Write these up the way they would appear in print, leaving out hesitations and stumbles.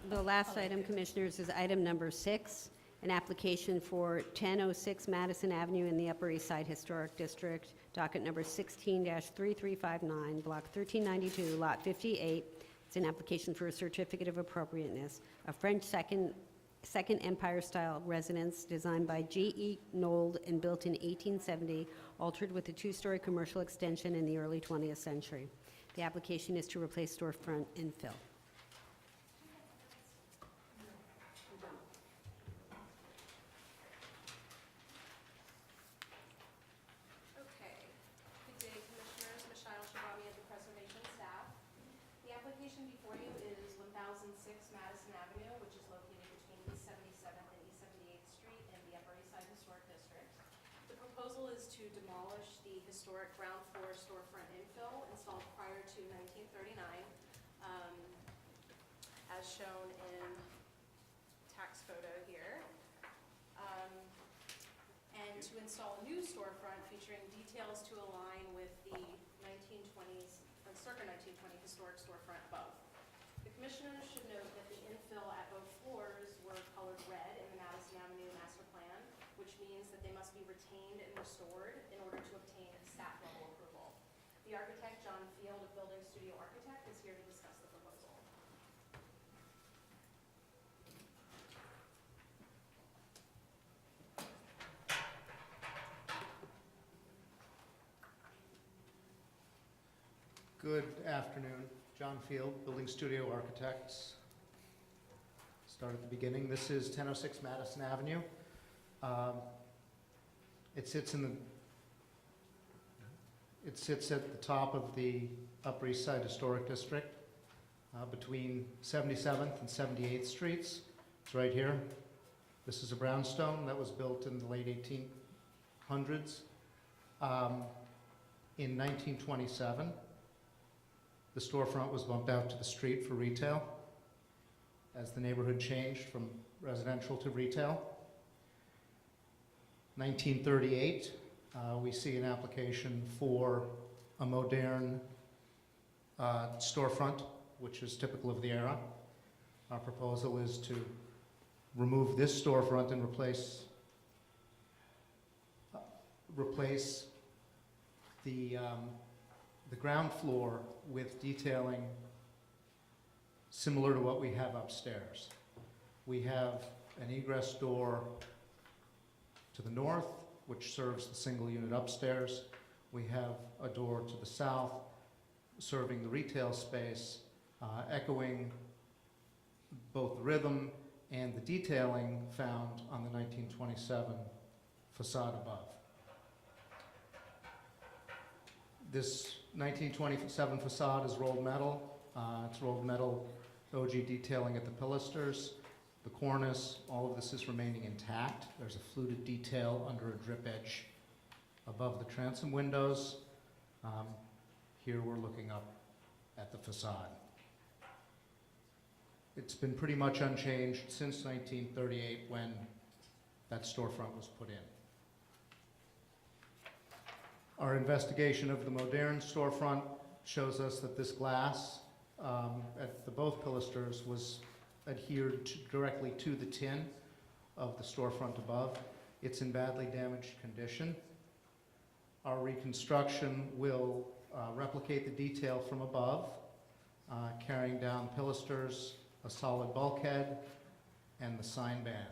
The last item, Commissioners, is item number 6, an application for 1006 Madison Avenue in the Upper East Side Historic District, docket number 16-3359, block 1392, lot 58. It's an application for a certificate of appropriateness, a French Second Empire-style residence designed by G.E. Nold and built in 1870, altered with a 2-story commercial extension in the early 20th century. The application is to replace storefront and fill. Okay. Good day, Commissioners. Michelle Shabami of the Preservation staff. The application before you is 1006 Madison Avenue, which is located between East 77th and East 78th Street in the Upper East Side Historic District. The proposal is to demolish the historic ground floor storefront infill installed prior to 1939, as shown in tax photo here. And to install a new storefront featuring details to align with the 1920s, circa 1920 historic storefront above. The Commissioners should note that the infill at both floors were colored red in the Madison Avenue master plan, which means that they must be retained and restored in order to obtain staff level approval. The architect, John Field of Building Studio Architect, is here to discuss the proposal. Good afternoon. John Field, Building Studio Architects. Start at the beginning. This is 1006 Madison Avenue. It sits at the top of the Upper East Side Historic District, between 77th and 78th Streets. It's right here. This is a brownstone that was built in the late 1800s. In 1927, the storefront was bumped out to the street for retail as the neighborhood changed from residential to retail. 1938, we see an application for a modern storefront, which is typical of the era. Our proposal is to remove this storefront and replace the ground floor with detailing similar to what we have upstairs. We have an egress door to the north, which serves the single unit upstairs. We have a door to the south, serving the retail space, echoing both the rhythm and the detailing found on the 1927 facade above. This 1927 facade is rolled metal. It's rolled metal OG detailing at the pilasters. The cornice, all of this is remaining intact. There's a fluted detail under a drip edge above the transom windows. Here we're looking up at the facade. It's been pretty much unchanged since 1938 when that storefront was put in. Our investigation of the modern storefront shows us that this glass at both pilasters was adhered directly to the tin of the storefront above. It's in badly damaged condition. Our reconstruction will replicate the detail from above, carrying down pilasters, a solid bulkhead, and the sign band.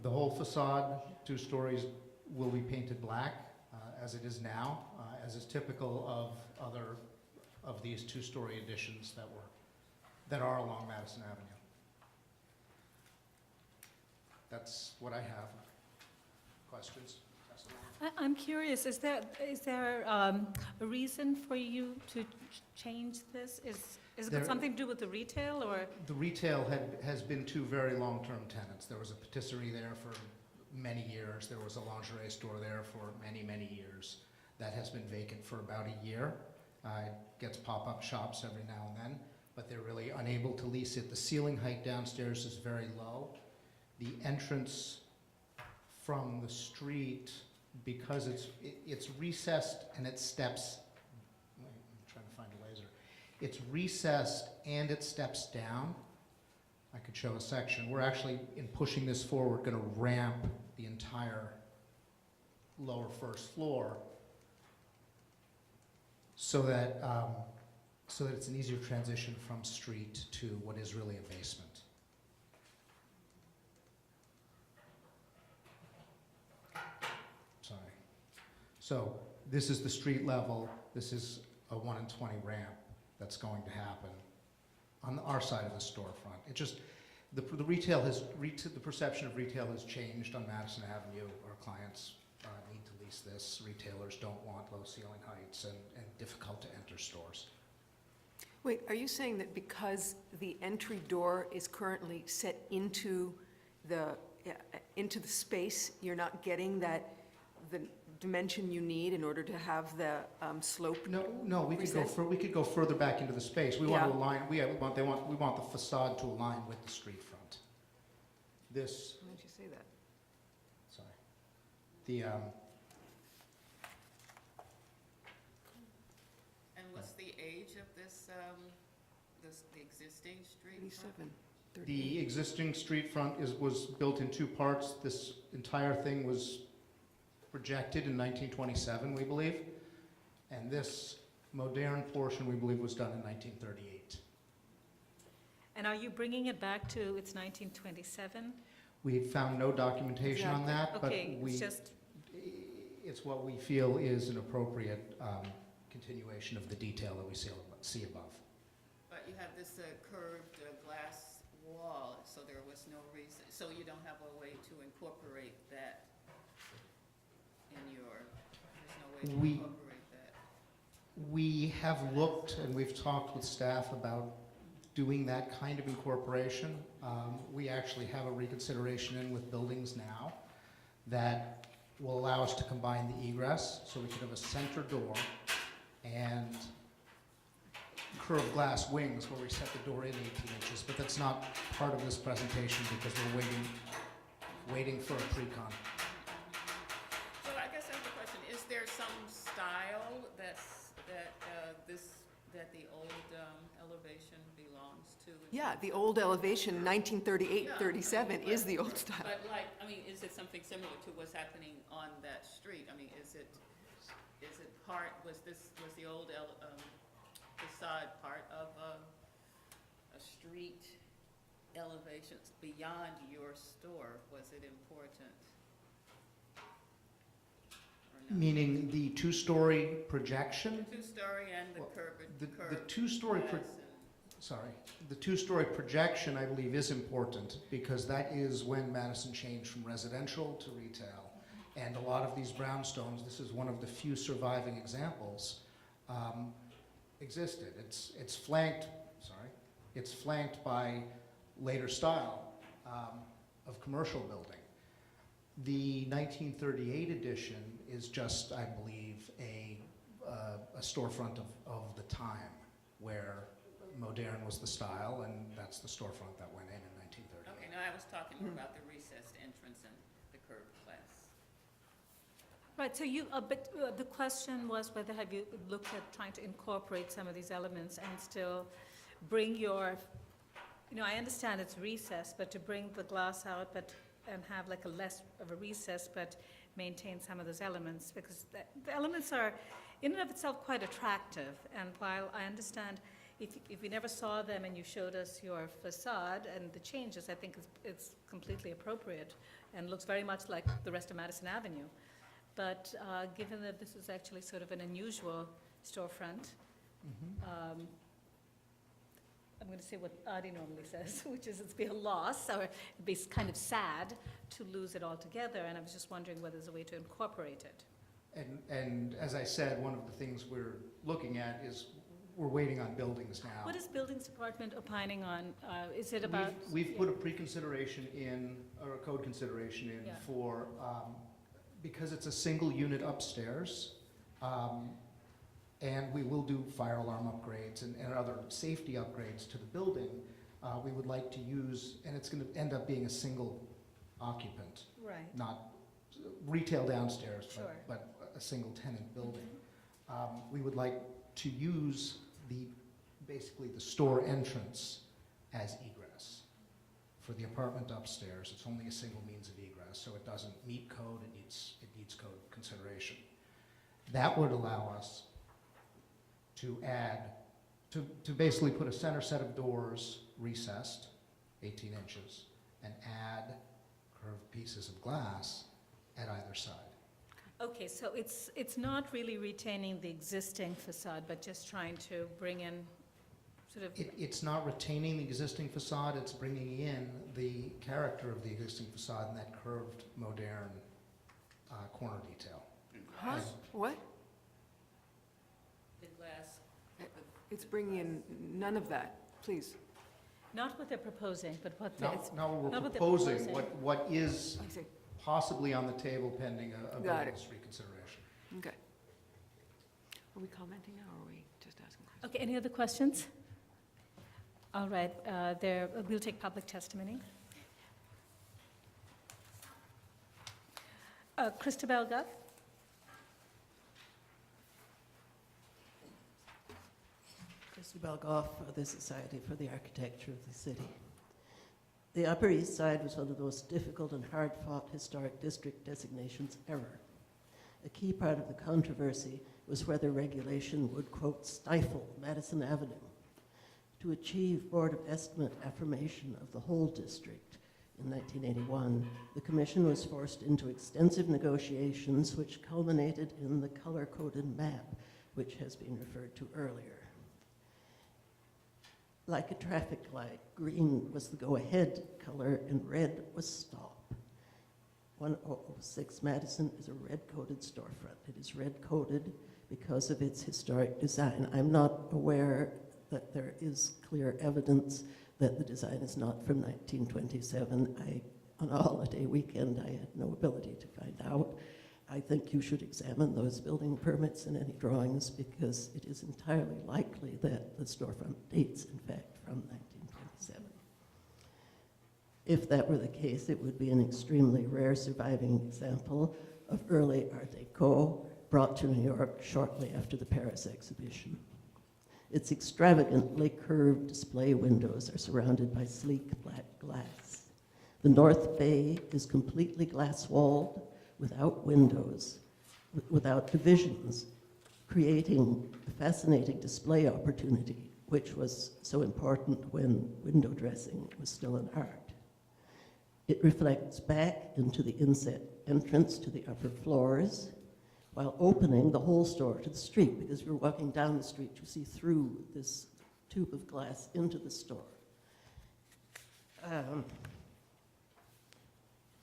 The whole facade, 2 stories, will be painted black, as it is now, as is typical of other of these 2-story additions that are along Madison Avenue. That's what I have. Questions? I'm curious, is there a reason for you to change this? Is it got something to do with the retail, or? The retail has been 2 very long-term tenants. There was a patisserie there for many years. There was a lingerie store there for many, many years. That has been vacant for about a year. It gets pop-up shops every now and then, but they're really unable to lease it. The ceiling height downstairs is very low. The entrance from the street, because it's recessed and it steps, I'm It's recessed and it steps down. I could show a section. We're actually, in pushing this forward, going to ramp the entire lower first floor so that it's an easier transition from street to what is really a basement. Sorry. So this is the street level. This is a 1 in 20 ramp that's going to happen on our side of the storefront. It just, the retail has, the perception of retail has changed on Madison Avenue. Our clients need to lease this. Retailers don't want low ceiling heights and difficult to enter stores. Wait, are you saying that because the entry door is currently set into the space, you're not getting the dimension you need in order to have the slope? No, we could go recessed? we could go further back into the space. We want Yeah. to align. We want the facade to align with the street front. This, Why don't you say that? sorry, the And what's the age of this, the existing street? 37, the 38. existing street front was built in 2 parts. This entire thing was projected in 1927, we believe, and this modern portion, we believe, was done in 1938. And are you bringing it back to its 1927? We found no documentation on that, Okay, but it's just, it's what we feel is an appropriate continuation of the detail that we see above. But you have this curved glass wall, so there was no reason, so you don't have a way to incorporate that in your, there's no way to We- incorporate that. We have looked and we've talked with staff about doing that kind of incorporation. We actually have a reconsideration in with buildings now that will allow us to combine the egress, so we could have a center door and curved glass wings where we set the door in 18 inches, but that's not part of this presentation because we're waiting for a pre-con. So I guess that's the question, is there some style that the old elevation belongs to? Yeah, the old elevation, 1938, Yeah, 37 is the old but- style. But like, I mean, is it something similar to what's happening on that street? I mean, is it part, was the old facade part of a street elevation beyond your store? Was it important? Or not? Meaning the 2-story projection? The 2-story and the Well, curved. The curved 2-story, glass and- sorry, the 2-story projection, I believe, is important because that is when Madison changed from residential to retail. And a lot of these brownstones, this is one of the few surviving examples, existed. It's flanked by later style of commercial building. The 1938 edition is just, I believe, a storefront of the time where modern was the style, and that's the storefront that went in 1938. Okay, no, I was talking more about the recessed entrance and the curved glass. right, so the question was whether have you looked at trying to incorporate some of these elements and still bring your, I understand it's recessed, but to bring the glass out and have like a less of a recess, but maintain some of those elements, because the elements are in and of itself quite attractive. And while I understand if we never saw them and you showed us your facade and the changes, I think it's completely appropriate and looks very much like the rest of Madison Avenue. But given that this is actually sort of an unusual storefront, I'm going to say what Adi normally says, which is it's be a loss, or it'd be kind of sad to lose it altogether, and I was just wondering whether there's a way to incorporate it. And as I said, one of the things we're looking at is we're waiting on buildings now. What is Buildings Department opining on? Is it about? We've put a pre-consideration in, or a code consideration in Yeah. for, because it's a single unit upstairs, and we will do fire alarm upgrades and other safety upgrades to the building, we would like to use, and it's gonna end up being a single occupant, Right. not retail downstairs, Sure. but a single tenant building. We would like to use the basically the store entrance as egress. For the apartment upstairs, it's only a single means of egress, so it doesn't meet code, it needs code consideration. That would allow us to add, to basically put a center set of doors recessed, 18 inches, and add curved pieces of glass at either side. Okay, so it's not really retaining the existing facade, but just trying to bring in sort of, It's not retaining the existing facade, it's bringing in the character of the existing facade and that curved, modern corner detail. Huh? What? The glass, It's bringing in none of that, please. not what they're proposing, but what Now, it's, now we're not what they're proposing proposing. what is I see. possibly on the table pending a Got it. business reconsideration. Okay. Are we commenting now, or are we just asking? okay, any other questions? All right, we'll take public testimony. Christabel Guth? Christabel Goff of the Society for the Architecture of the City. The Upper East Side was one of the most difficult and hard-fought historic district designations ever. A key part of the controversy was whether regulation would, quote, stifle Madison Avenue. To achieve Board of Estimate affirmation of the whole district in 1981, the Commission was forced into extensive negotiations which culminated in the color-coded map, which has been referred to earlier. Like a traffic light, green was the go-ahead color and red was stop. 1006 Madison is a red-coded storefront. It is red-coded because of its historic design. I'm not aware that there is clear evidence that the design is not from 1927. On a holiday weekend, I had no ability to find out. I think you should examine those building permits and any drawings because it is entirely likely that the storefront dates, in fact, from 1927. If that were the case, it would be an extremely rare surviving example of early Art Deco brought to New York shortly after the Paris exhibition. Its extravagantly curved display windows are surrounded by sleek black glass. The North Bay is completely glass-walled, without windows, without divisions, creating a fascinating display opportunity, which was so important when window dressing was still an art. It reflects back into the inset entrance to the upper floors, while opening the whole store to the street, because you're walking down the street, you see through this tube of glass into the store.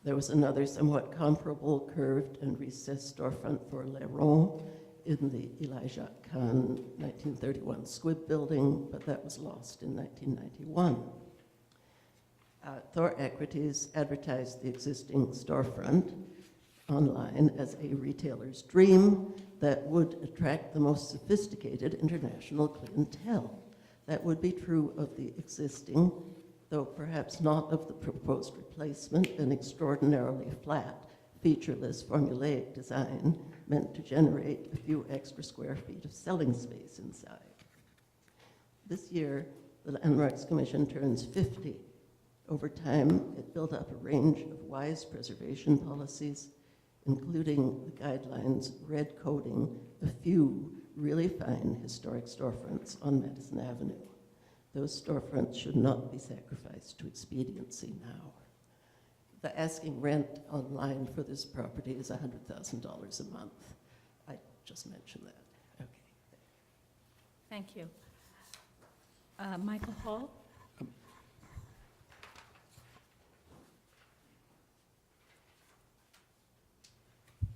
There was another somewhat comparable curved and recessed storefront for Leron in the Elijah Khan 1931 Squibb building, but that was lost in 1991. Thor Equities advertised the existing storefront online as a retailer's dream that would attract the most sophisticated international clientele. That would be true of the existing, though perhaps not of the proposed replacement, an extraordinarily flat, featureless, formulaic design meant to generate a few extra square feet of selling space inside. This year, the Landmarks Commission turns 50. Over time, it built up a range of wise preservation policies, including the guidelines red coding a few really fine historic storefronts on Madison Avenue. Those storefronts should not be sacrificed to expediency now. The asking rent online for this property is $100,000 a month. I just mentioned that. Okay. Thank you. Michael Hall?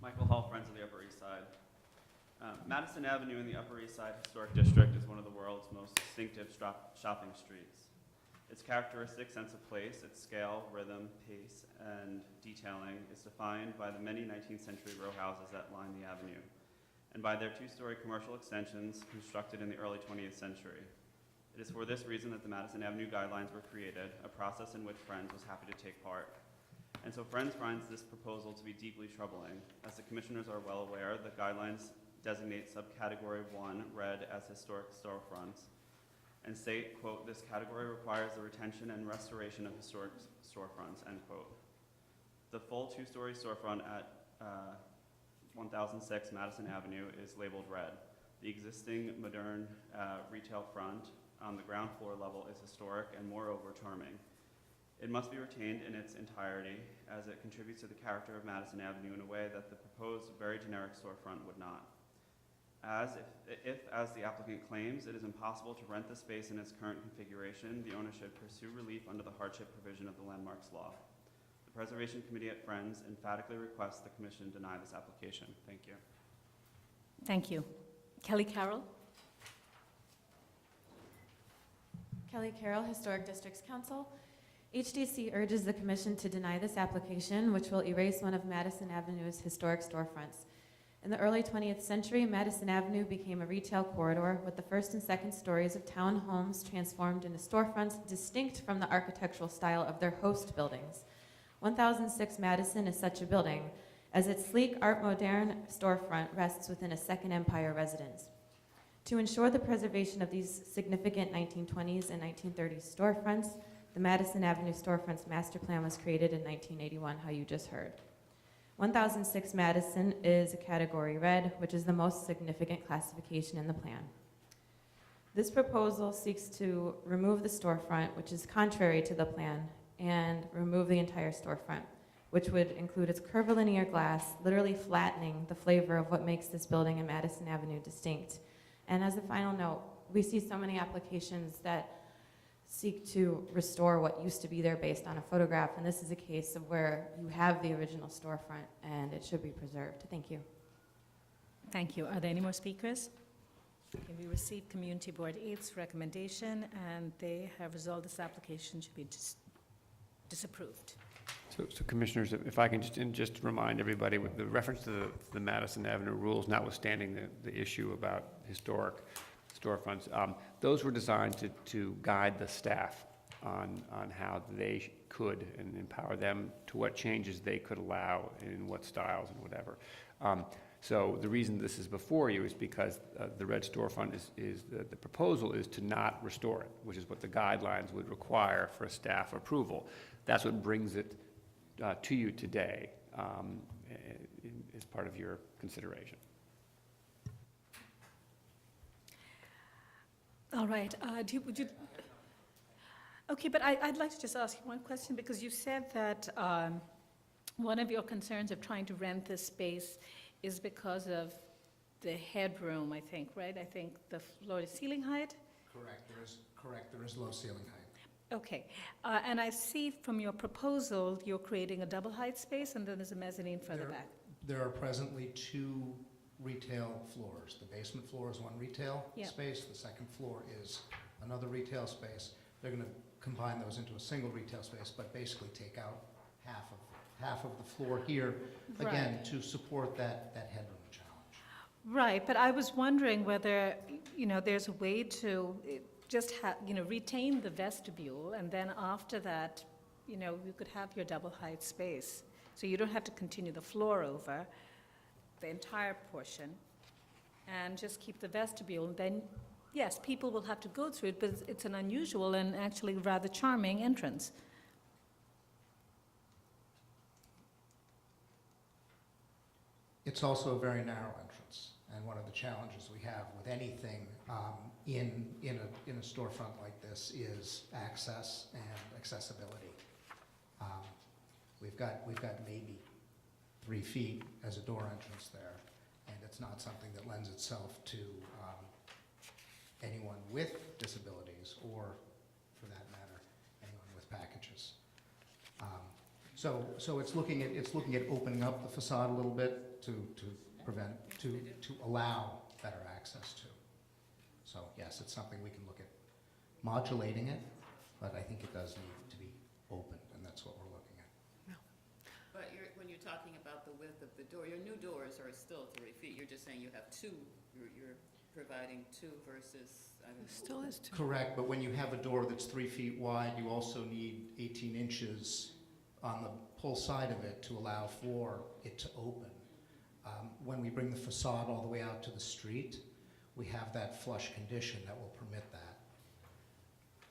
Michael Hall, Friends of the Upper East Side. Madison Avenue in the Upper East Side Historic District is one of the world's most distinctive shopping streets. Its characteristic sense of place, its scale, rhythm, pace, and detailing is defined by the many 19th century row houses that line the avenue, and by their two-story commercial extensions constructed in the early 20th century. It is for this reason that the Madison Avenue Guidelines were created, a process in which Friends was happy to take part. And so Friends finds this proposal to be deeply troubling. As the commissioners are well aware, the guidelines designate subcategory 1, red, as historic storefronts, and state, quote, "This category requires the retention and restoration of historic storefronts," end quote. The full two-story storefront at 1006 Madison Avenue is labeled red. The existing modern retail front on the ground floor level is historic and moreover charming. It must be retained in its entirety as it contributes to the character of Madison Avenue in a way that the proposed very generic storefront would not. As the applicant claims, it is impossible to rent the space in its current configuration, the owner should pursue relief under the hardship provision of the Landmarks Law. The Preservation Committee at Friends emphatically requests the Commission deny this application. Thank you. Thank you. Kelly Carroll? Kelly Carroll, Historic Districts Council. HDC urges the Commission to deny this application, which will erase one of Madison Avenue's historic storefronts. In the early 20th century, Madison Avenue became a retail corridor with the first and second stories of townhomes transformed into storefronts distinct from the architectural style of their host buildings. 1006 Madison is such a building, as its sleek Art Moderne storefront rests within a Second Empire residence. To ensure the preservation of these significant 1920s and 1930s storefronts, the Madison Avenue Storefronts Master Plan was created in 1981, how you just heard. 1006 Madison is a category red, which is the most significant classification in the plan. This proposal seeks to remove the storefront, which is contrary to the plan, and remove the entire storefront, which would include its curvilinear glass, literally flattening the flavor of what makes this building and Madison Avenue distinct. And as a final note, we see so many applications that seek to restore what used to be there based on a photograph, and this is a case of where you have the original storefront and it should be preserved. Thank you. Thank you. Are there any more speakers? Okay, we received Community Board 8's recommendation, and they have resolved this application should be disapproved. So Commissioners, if I can just remind everybody, with the reference to the Madison Avenue rules, notwithstanding the issue about historic storefronts, those were designed to guide the staff on how they could and empower them to what changes they could allow in what styles and whatever. So the reason this is before you is because the red storefront is the proposal is to not restore it, which is what the guidelines would require for a staff approval. That's what brings it to you today as part of your consideration. All right, would you? Okay, but I'd like to just ask you one question, because you said that one of your concerns of trying to rent this space is because of the headroom, I think, right? I think the floor-to-ceiling height? Correct, there is low ceiling height. Okay, and I see from your proposal, you're creating a double-height space, and then there's a mezzanine further back. There are presently two retail floors. The basement floor is one retail space, the second floor is another retail space. They're going to combine those into a single retail space, but basically take out half of the floor here, again, Right. to support that headroom challenge. Right, but I was wondering whether, there's a way to just retain the vestibule, and then after that, you could have your double-height space. So you don't have to continue the floor over, the entire portion, and just keep the vestibule. And then, yes, people will have to go through it, but it's an unusual and actually rather charming entrance. It's also a very narrow entrance, and one of the challenges we have with anything in a storefront like this is access and accessibility. We've got maybe 3 feet as a door entrance there, and it's not something that lends itself to anyone with disabilities, or, for that matter, anyone with packages. So it's looking at opening up the facade a little bit to allow better access to. So yes, it's something we can look at modulating it, but I think it does need to be open, and that's what we're looking at. But when you're talking about the width of the door, your new doors are still 3 feet. You're just saying you have 2. You're providing 2 versus, I don't know. Still is two. Correct, but when you have a door that's 3 feet wide, you also need 18 inches on the pull side of it to allow for it to open. When we bring the facade all the way out to the street, we have that flush condition that will permit that.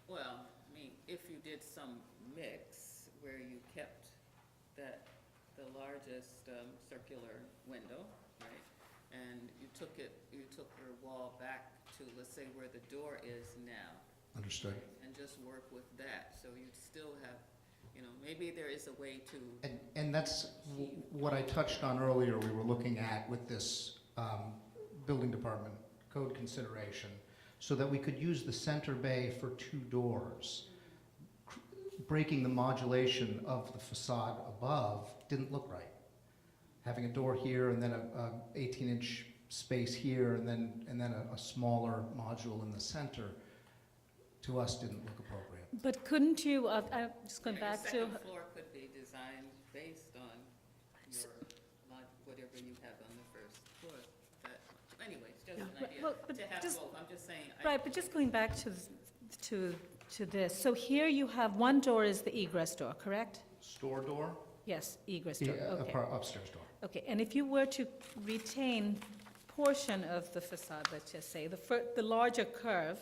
Well, I mean, if you did some mix where you kept the largest circular window, right? And you took your wall back to, let's say, where the door is now. Understood. And just work with that, so you'd still have, maybe there is a way to. And that's what I touched on earlier, we were looking at with this building department code consideration, so that we could use the center bay for 2 doors. Breaking the modulation of the facade above didn't look right. Having a door here and then a 18-inch space here and then a smaller module in the center, to us didn't look appropriate. But couldn't you, I'm just going back to, The second floor could be designed based on your, whatever you have on the first floor. Anyways, just an idea well, but to have just- both. I'm just saying. right, but just going back to this. So here you have one door is the egress door, correct? Store door? Yes, egress door, Yeah, okay. upstairs door. Okay, and if you were to retain portion of the facade, let's just say, the larger curve,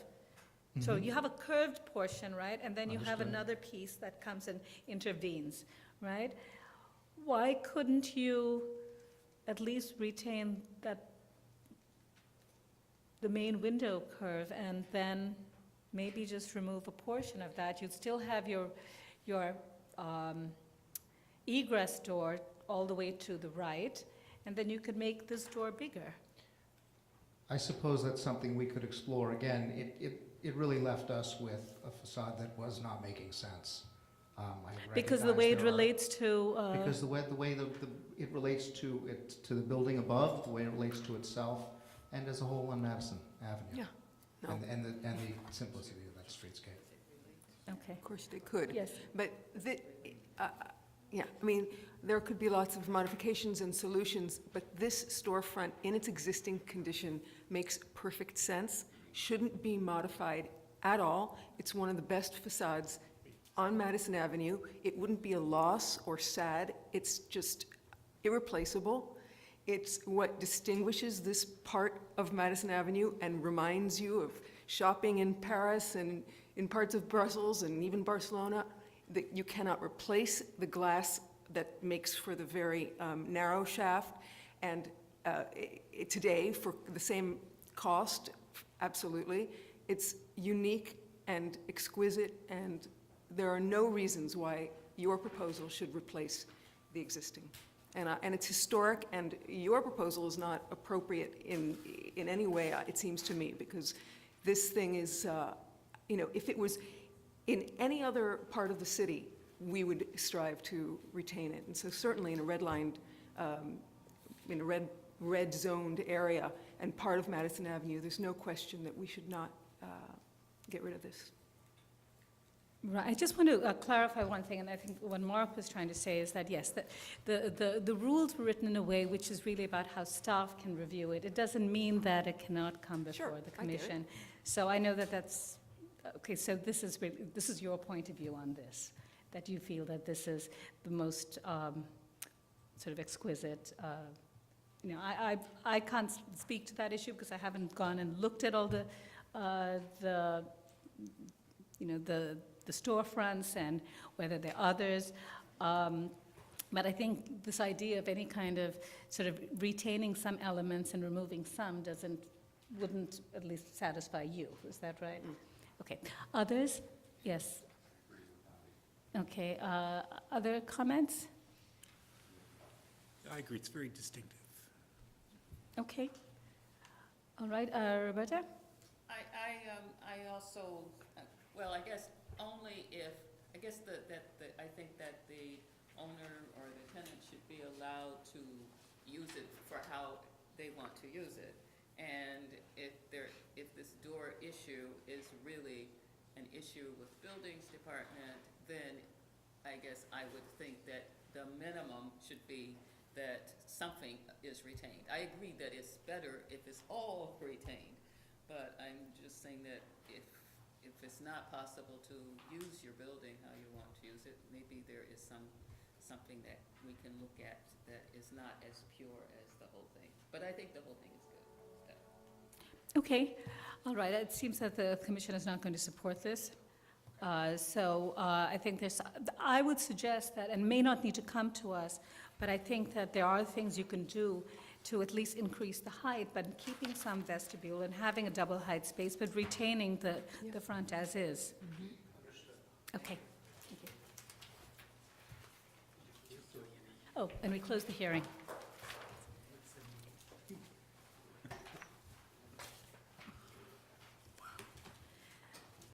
so Mhm. you have a curved portion, right? And then you have Understood. another piece that comes and intervenes, right? Why couldn't you at least retain the main window curve and then maybe just remove a portion of that? You'd still have your egress door all the way to the right, and then you could make this door bigger. I suppose that's something we could explore. Again, it really left us with a facade that was not making sense. I Because the way it recognize there are- relates to, Because the way it relates to the building above, the way it relates to itself, and as a whole on Madison Avenue. Yeah, no, And the simplicity of that streetscape. okay, of course they could. yes. But yeah, I mean, there could be lots of modifications and solutions, but this storefront in its existing condition makes perfect sense, shouldn't be modified at all. It's one of the best facades on Madison Avenue. It wouldn't be a loss or sad, it's just irreplaceable. It's what distinguishes this part of Madison Avenue and reminds you of shopping in Paris and in parts of Brussels and even Barcelona. That you cannot replace the glass that makes for the very narrow shaft. And today, for the same cost, absolutely, it's unique and exquisite, and there are no reasons why your proposal should replace the existing. And it's historic, and your proposal is not appropriate in any way, it seems to me, because this thing is, if it was in any other part of the city, we would strive to retain it. And so certainly in a red-lined, in a red zoned area and part of Madison Avenue, there's no question that we should not get rid of this. Right, I just want to clarify one thing, and I think what Mark was trying to say is that, yes, the rules were written in a way which is really about how staff can review it. It doesn't mean that it cannot come Sure, before the I get it. commission. So I know that that's, okay, so this is your point of view on this, that you feel that this is the most sort of exquisite, I can't speak to that issue because I haven't gone and looked at all the storefronts and whether there are others. But I think this idea of any kind of sort of retaining some elements and removing some wouldn't at least satisfy you. Is that right? Okay. Others? Yes. Okay. Other comments? I agree, it's very distinctive. Okay. All right. Roberta? I also, well, I guess only if, I guess I think that the owner or the tenant should be allowed to use it for how they want to use it. And if this door issue is really an issue with buildings department, then I guess I would think that the minimum should be that something is retained. I agree that it's better if it's all retained, but I'm just saying that if it's not possible to use your building how you want to use it, maybe there is something that we can look at that is not as pure as the whole thing. But I think the whole thing is good. Okay. All right. It seems that the commission is not going to support this. I think I would suggest that, and may not need to come to us, but I think that there are things you can do to at least increase the height, but keeping some vestibule and having a double height space, but retaining the front as is. Okay. Thank you. Oh, and we close the hearing.